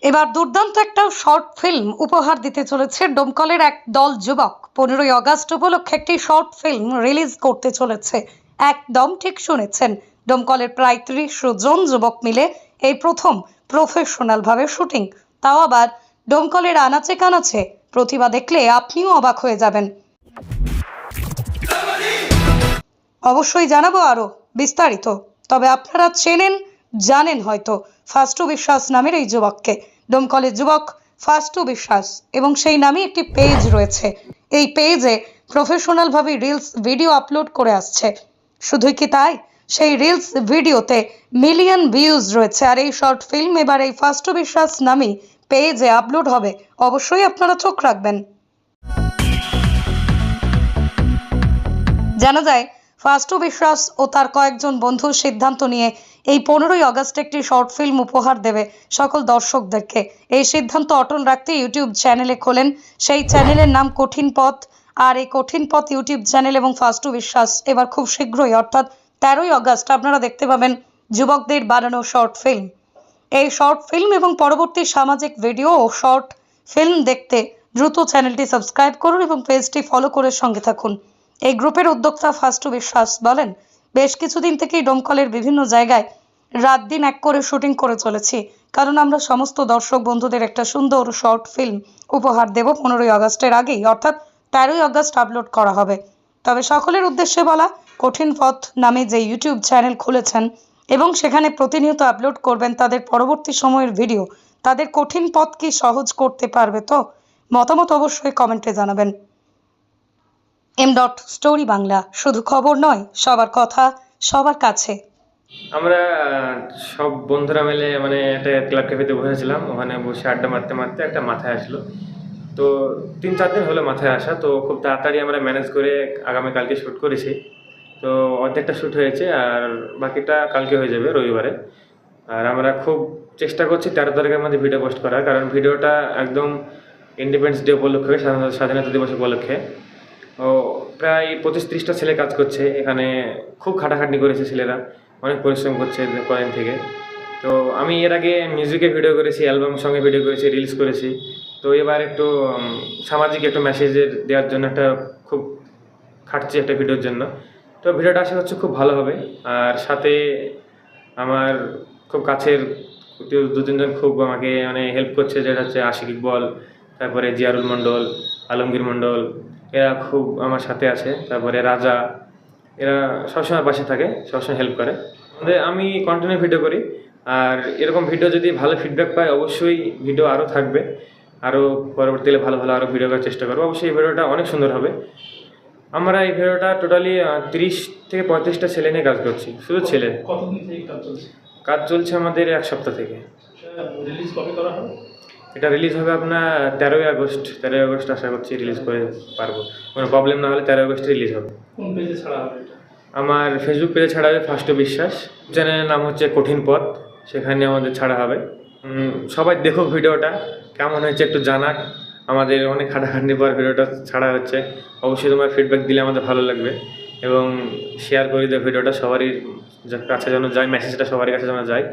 এবার দুর্দান্ত একটা শর্ট ফিল্ম উপহার দিতে চলেছে ডোমকলের এক দল যুবক। 15ই আগস্ট উপলক্ষে একটি শর্ট ফিল্ম রিলিজ করতে চলেছে। একদম ঠিক শুনেছেন, ডোমকলের প্রায় 30 জন যুবক মিলে এই প্রথম প্রফেশনাল ভাবে শুটিং, তাও আবার ডোমকলের আনাচে কানাচে। প্রতিভা দেখলে আপনিও অবাক হয়ে যাবেন। অবশ্যই জানাবো আরো বিস্তারিত, তবে আপনারা জানেন হয়তো ফাস্টু বিশ্বাস নামের এই যুবককে। ডোমকলের যুবক ফাস্টু বিশ্বাস এবং সেই নামে একটি পেজ রয়েছে। এই পেজে প্রফেশনাল ভাবে রিলস ভিডিও আপলোড করে আসছে। শুধুই কি তাই, সেই রিলস ভিডিওতে মিলিয়ন ভিউজ রয়েছে। আর এই শর্ট ফিল্ম এবার এই ফাস্টু বিশ্বাস নামে পেজে আপলোড হবে। অবশ্যই আপনারা চোখ রাখবেন। জানা যায়, ফাস্টু বিশ্বাস ও তার কয়েকজন বন্ধু সিদ্ধান্ত নিয়ে এই 15ই আগস্ট একটি শর্ট ফিল্ম উপহার দেবে সকল দর্শকদেরকে। এই সিদ্ধান্ত অটল রাখতে ইউটিউব চ্যানেলে খোলেন। সেই চ্যানেলের নাম কঠিন পথ। আর এই কঠিন পথ ইউটিউব চ্যানেল এবং ফাস্টু বিশ্বাস এবার খুব শীঘ্রই অর্থাৎ 13ই আগস্ট আপনারা দেখতে পাবেন যুবকদের বানানো শর্ট ফিল্ম। এই শর্ট ফিল্ম এবং পরবর্তী সামাজিক ভিডিও ও শর্ট ফিল্ম দেখতে দ্রুত চ্যানেলটি সাবস্ক্রাইব করুন এবং পেজটি ফলো করে সঙ্গে থাকুন। এই গ্রুপের উদ্যোক্তা ফাস্টু বিশ্বাস বলেন, বেশ কিছুদিন থেকেই ডোমকলের বিভিন্ন জায়গায় রাত দিন এক করে শুটিং করে চলেছি, কারণ আমরা সমস্ত দর্শক বন্ধুদের একটা সুন্দর শর্ট ফিল্ম উপহার দেব 15ই আগস্টের আগেই, অর্থাৎ 13ই আগস্ট আপলোড করা হবে। তবে সকলের উদ্দেশ্যে বলা, কঠিন পথ নামে যে ইউটিউব চ্যানেল খুলেছেন এবং সেখানে প্রতিনিয়ত আপলোড করবেন তাদের পরবর্তী সময়ের ভিডিও, তাদের কঠিন পথ কি সহজ করতে পারবে তো? মতামত অবশ্যই কমেন্টে জানাবেন। স্টোরি বাংলা, শুধু খবর নয়, সবার কথা সবার কাছে। আমরা সব বন্ধুরা মিলে একটা ক্লাব ক্যাফেতে বসেছিলাম। ওখানে বসে আড্ডা মারতে মারতে একটা মাথায় আসলো। তো 3-4 দিন হলো মাথায় আসা। তো খুব তাড়াতাড়ি আমরা ম্যানেজ করে আগামীকালকে শ্যুট করেছি। তো অর্ধেকটা শ্যুট হয়েছে আর বাকিটা কালকে হয়ে যাবে রবিবারে। আর আমরা খুব চেষ্টা করছি 13 তারিখের মধ্যে ভিডিও পোস্ট করার, কারণ ভিডিওটা একদম ইন্ডিপেন্ডেন্স ডে উপলক্ষে, স্বাধীনতা দিবস উপলক্ষে। ও প্রায় 25-30টা ছেলে কাজ করছে এখানে। খুব খাটাখাটনি করেছে ছেলেরা, অনেক পরিশ্রম করছে কয়েকদিন থেকে। তো আমি এর আগে মিউজিকে ভিডিও করেছি, অ্যালবাম সঙ্গে ভিডিও করেছি, রিলস করেছি। তো এবার একটু সামাজিক একটা মেসেজের দেওয়ার জন্য খুব খাটছি একটা ভিডিওর জন্য। তো ভিডিওটা আশা করছি খুব ভালো হবে। আর সাথে আমার খুব কাছের 2-3 জন খুব আমাকে হেল্প করছে, যেটা হচ্ছে আশিক ইকবল, তারপরে জিয়ারুল মণ্ডল, আলমগীর মণ্ডল, এরা খুব আমার সাথে আছে। তারপরে রাজা, এরা সবসময় পাশে থাকে, সবসময় হেল্প করে। আমি কন্টিনিউ ভিডিও করি, আর এরকম ভিডিও যদি ভালো ফিডব্যাক পাই অবশ্যই ভিডিও আরও থাকবে, আরও পরবর্তীতে ভালো ভালো আরও ভিডিও করার চেষ্টা করবো। অবশ্যই এই ভিডিওটা অনেক সুন্দর হবে। আমরা এই ভিডিওটা টোটালি 30 থেকে 35টা ছেলে নিয়ে কাজ করছি, শুধু ছেলে। কতদিন থেকে কাজ চলছে? কাজ চলছে আমাদের 1 সপ্তাহ থেকে। রিলিজ কবে করা হবে? এটা রিলিজ হবে আপনার 13ই আগস্ট। 13ই আগস্ট আশা করছি রিলিজ করে পারবো, কোনো প্রবলেম না হলে 13ই আগস্ট রিলিজ হবে। কোন পেজে ছাড়া হবে এটা? আমার ফেসবুক পেজে ছাড়া হবে ফাস্টু বিশ্বাস, চ্যানেলের নাম হচ্ছে কঠিন পথ, সেখানে আমাদের ছাড়া হবে। সবাই দেখুক ভিডিওটা, কেমন হয়েছে একটু জানাক। আমাদের অনেক খাটাখাটনির পর ভিডিওটা ছাড়া হচ্ছে। অবশ্যই তোমার ফিডব্যাক দিলে আমাদের ভালো লাগবে এবং শেয়ার করে দিও ভিডিওটা, সবারই কাছে যেন যায়, মেসেজটা সবার কাছে যেন যায়।